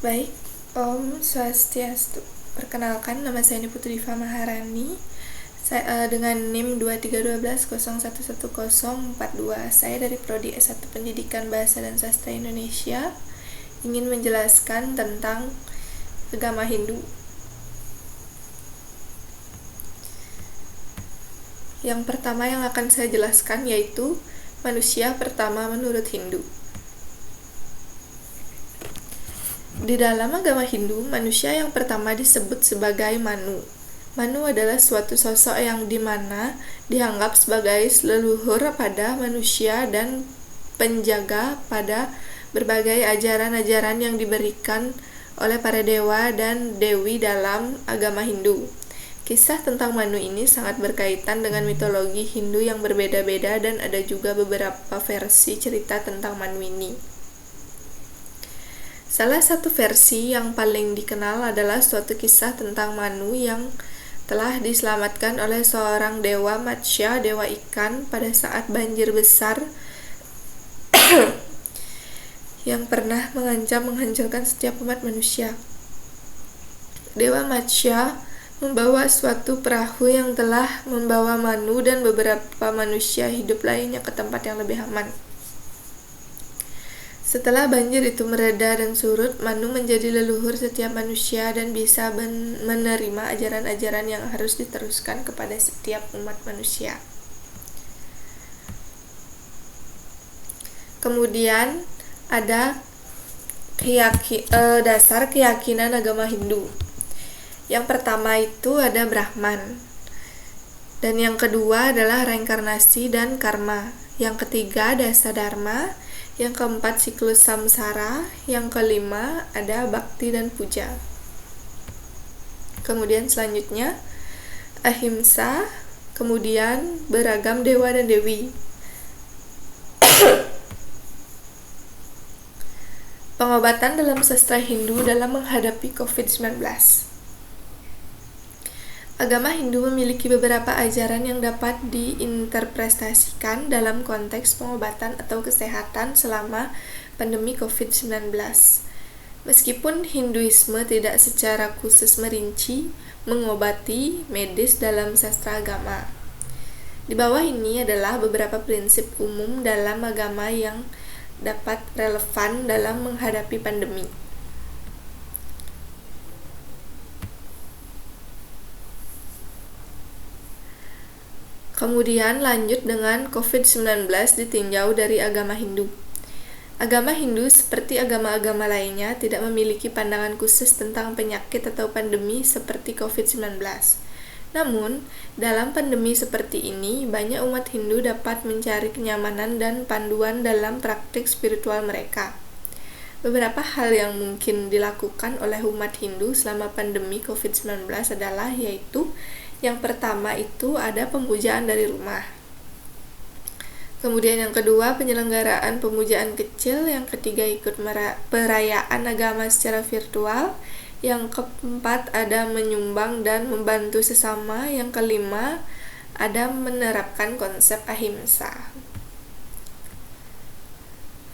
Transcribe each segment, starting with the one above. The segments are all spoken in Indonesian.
Baik, Om Swastiastu. Perkenalkan, nama saya Putri Diva Maharani. Dengan NIM 2312011042. Saya dari Prodi S1 Pendidikan Bahasa dan Sastra Indonesia ingin menjelaskan tentang agama Hindu. Yang pertama yang akan saya jelaskan yaitu manusia pertama menurut Hindu. Di dalam agama Hindu, manusia yang pertama disebut sebagai Manu. Manu adalah suatu sosok yang dimana dianggap sebagai leluhur pada manusia dan penjaga pada berbagai ajaran-ajaran yang diberikan oleh para dewa dan dewi dalam agama Hindu. Kisah tentang Manu ini sangat berkaitan dengan mitologi Hindu yang berbeda-beda dan ada juga beberapa versi cerita tentang Manu ini. Salah satu versi yang paling dikenal adalah suatu kisah tentang Manu yang telah diselamatkan oleh seorang dewa Matsya, dewa ikan, pada saat banjir besar yang pernah mengancam menghancurkan setiap umat manusia. Dewa Matsya membawa suatu perahu yang telah membawa Manu dan beberapa manusia hidup lainnya ke tempat yang lebih aman. Setelah banjir itu mereda dan surut, Manu menjadi leluhur setiap manusia dan bisa menerima ajaran-ajaran yang harus diteruskan kepada setiap umat manusia. Kemudian ada dasar keyakinan agama Hindu. Yang pertama itu ada Brahman. Dan yang kedua adalah reinkarnasi dan karma. Yang ketiga ada Sadharma. Yang keempat siklus samsara, yang kelima ada bakti dan puja. Kemudian selanjutnya ahimsa, kemudian beragam dewa dan dewi. Pengobatan dalam sastra Hindu dalam menghadapi COVID-19. Agama Hindu memiliki beberapa ajaran yang dapat diinterpretasikan dalam konteks pengobatan atau kesehatan selama pandemi COVID-19. Meskipun Hinduisme tidak secara khusus merinci mengobati medis dalam sastra agama. Di bawah ini adalah beberapa prinsip umum dalam agama yang dapat relevan dalam menghadapi pandemi. Kemudian lanjut dengan COVID-19 ditinjau dari agama Hindu. Agama Hindu seperti agama-agama lainnya tidak memiliki pandangan khusus tentang penyakit atau pandemi seperti COVID-19. Namun, dalam pandemi seperti ini, banyak umat Hindu dapat mencari kenyamanan dan panduan dalam praktik spiritual mereka. Beberapa hal yang mungkin dilakukan oleh umat Hindu selama pandemi COVID-19 adalah yaitu yang pertama itu ada pemujaan dari rumah. Kemudian yang kedua penyelenggaraan pemujaan kecil. Yang ketiga ikut perayaan agama secara virtual. Yang keempat ada menyumbang dan membantu sesama. Yang kelima ada menerapkan konsep ahimsa.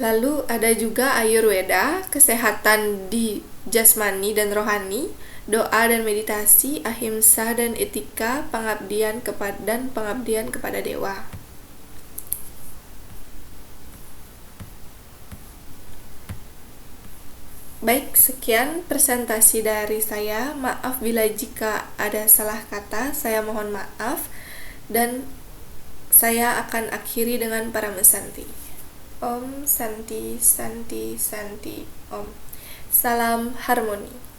Lalu ada juga Ayurveda, kesehatan di jasmani dan rohani, doa dan meditasi, ahimsa dan etika, pengabdian kepada dewa. Baik, sekian presentasi dari saya. Maaf bila jika ada salah kata, saya mohon maaf dan saya akan akhiri dengan Paramasanti. Om Santi Santi Santi Om. Salam harmoni.